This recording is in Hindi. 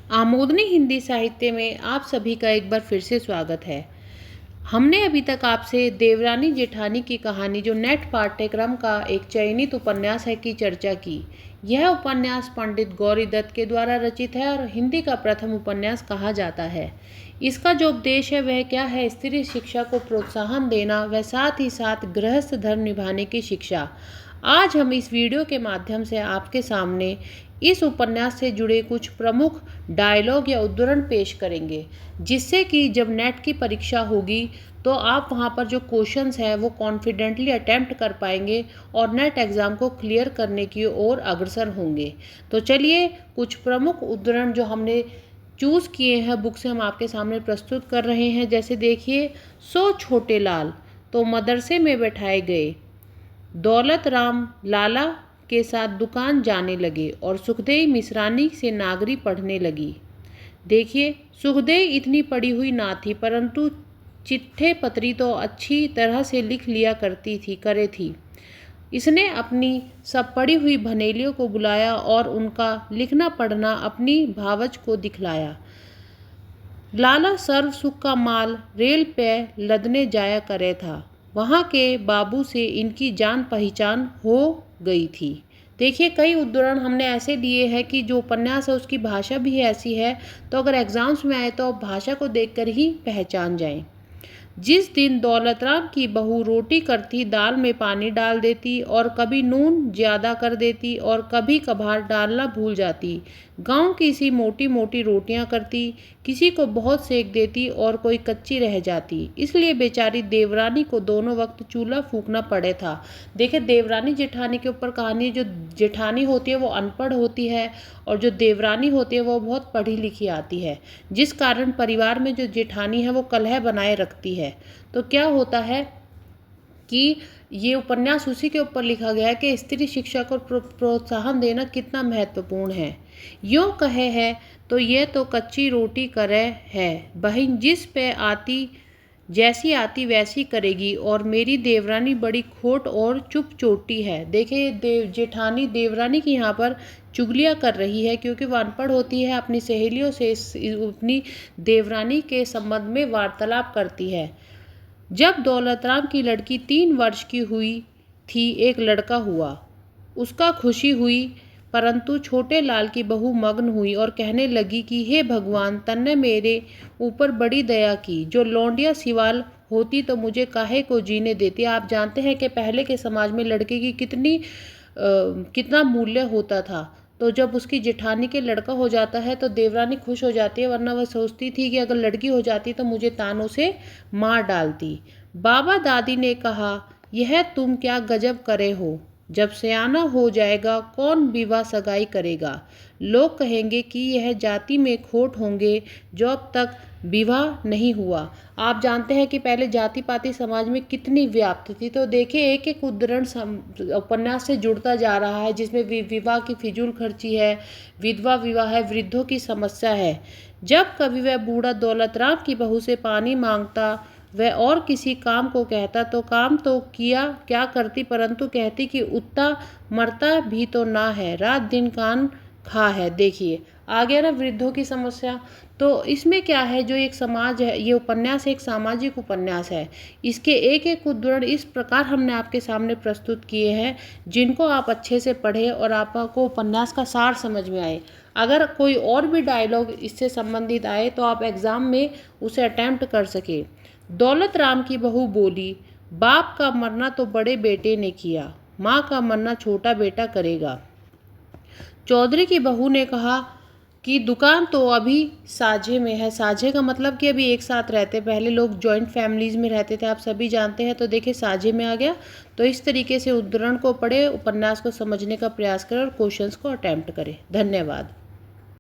आमोदनी हिंदी साहित्य में आप सभी का एक बार फिर से स्वागत है। हमने अभी तक आपसे देवरानी जेठानी की कहानी, जो नेट पाठ्यक्रम का एक चयनित उपन्यास है, की चर्चा की। यह उपन्यास पंडित गौरी दत्त के द्वारा रचित है और हिंदी का प्रथम उपन्यास कहा जाता है। इसका जो उपदेश है वह क्या है? स्त्री शिक्षा को प्रोत्साहन देना व साथ ही साथ गृहस्थ धर्म निभाने की शिक्षा। आज हम इस वीडियो के माध्यम से आपके सामने इस उपन्यास से जुड़े कुछ प्रमुख डायलॉग या उद्धरण पेश करेंगे, जिससे कि जब नेट की परीक्षा होगी तो आप वहां पर जो क्वेश्चंस हैं वो कॉन्फिडेंटली अटेम्प्ट कर पाएंगे और नेट एग्ज़ाम को क्लियर करने की ओर अग्रसर होंगे। तो चलिए, कुछ प्रमुख उद्धरण जो हमने चूज़ किए हैं बुक से हम आपके सामने प्रस्तुत कर रहे हैं। जैसे देखिए, सो छोटे लाल तो मदरसे में बैठाए गए, दौलत राम लाला के साथ दुकान जाने लगे और सुखदेई मिश्रानी से नागरी पढ़ने लगी। देखिए, सुखदेई इतनी पढ़ी हुई ना थी, परंतु चिट्ठे पत्री तो अच्छी तरह से लिख लिया करे थी। इसने अपनी सब पढ़ी हुई भनेलियों को बुलाया और उनका लिखना पढ़ना अपनी भावज को दिखलाया। लाला सर्व सुख का माल रेल पे लदने जाया करे था। वहाँ के बाबू से इनकी जान पहचान हो गई थी। देखिए, कई उद्धरण हमने ऐसे लिए हैं कि जो उपन्यास है उसकी भाषा भी ऐसी है, तो अगर एग्जाम्स में आए तो आप भाषा को देखकर ही पहचान जाएं। जिस दिन दौलतराम की बहू रोटी करती दाल में पानी डाल देती और कभी नून ज़्यादा कर देती और कभी कभार डालना भूल जाती। गांव की सी मोटी मोटी रोटियां करती, किसी को बहुत सेक देती और कोई कच्ची रह जाती, इसलिए बेचारी देवरानी को दोनों वक्त चूल्हा फूंकना पड़े था। देखिए, देवरानी जेठानी के ऊपर कहानी। जो जेठानी होती है वो अनपढ़ होती है और जो देवरानी होती है वो बहुत पढ़ी लिखी आती है, जिस कारण परिवार में जो जेठानी है वो कलह बनाए रखती है। तो क्या होता है कि ये उपन्यास उसी के ऊपर लिखा गया है कि स्त्री शिक्षा को प्रोत्साहन देना कितना महत्वपूर्ण है। यूँ कहे है तो ये तो कच्ची रोटी करे है, बहन जिस पे आती जैसी आती वैसी करेगी, और मेरी देवरानी बड़ी खोट और चुप चोटी है। देखिए, जेठानी देवरानी की यहाँ पर चुगलियाँ कर रही है, क्योंकि वह अनपढ़ होती है। अपनी सहेलियों से अपनी देवरानी के संबंध में वार्तालाप करती है। जब दौलतराम की लड़की 3 वर्ष की हुई थी, एक लड़का हुआ। उसका खुशी हुई, परंतु छोटे लाल की बहू मग्न हुई और कहने लगी कि हे भगवान, तन्ने मेरे ऊपर बड़ी दया की। जो लौंडिया सिवाल होती तो मुझे काहे को जीने देती। आप जानते हैं कि पहले के समाज में लड़के की कितना मूल्य होता था। तो जब उसकी जेठानी के लड़का हो जाता है तो देवरानी खुश हो जाती है, वरना वह सोचती थी कि अगर लड़की हो जाती तो मुझे तानों से मार डालती। बाबा दादी ने कहा, यह तुम क्या गजब करे हो। जब सयाना हो जाएगा कौन विवाह सगाई करेगा। लोग कहेंगे कि यह जाति में खोट होंगे जो अब तक विवाह नहीं हुआ। आप जानते हैं कि पहले जाति पाति समाज में कितनी व्याप्त थी। तो देखिए, एक एक उद्धरण उपन्यास से जुड़ता जा रहा है, जिसमें विवाह की फिजूल खर्ची है, विधवा विवाह है, वृद्धों की समस्या है। जब कभी वह बूढ़ा दौलतराम की बहू से पानी मांगता, वह और किसी काम को कहता तो काम तो किया क्या करती, परंतु कहती कि उतना मरता भी तो ना है, रात दिन कान खा है। देखिए, आ गया ना वृद्धों की समस्या। तो इसमें क्या है, जो एक समाज है, ये उपन्यास एक सामाजिक उपन्यास है। इसके एक एक उद्धरण इस प्रकार हमने आपके सामने प्रस्तुत किए हैं, जिनको आप अच्छे से पढ़ें और आपको उपन्यास का सार समझ में आए। अगर कोई और भी डायलॉग इससे संबंधित आए तो आप एग्ज़ाम में उसे अटैम्प्ट कर सके। दौलत राम की बहू बोली, बाप का मरना तो बड़े बेटे ने किया, माँ का मरना छोटा बेटा करेगा। चौधरी की बहू ने कहा कि दुकान तो अभी साझे में है। साझे का मतलब कि अभी एक साथ रहते, पहले लोग जॉइंट फैमिलीज़ में रहते थे, आप सभी जानते हैं। तो देखिए, साझे में आ गया। तो इस तरीके से उद्धरण को पढ़े, उपन्यास को समझने का प्रयास करें और क्वेश्चंस को अटैम्प्ट करें। धन्यवाद।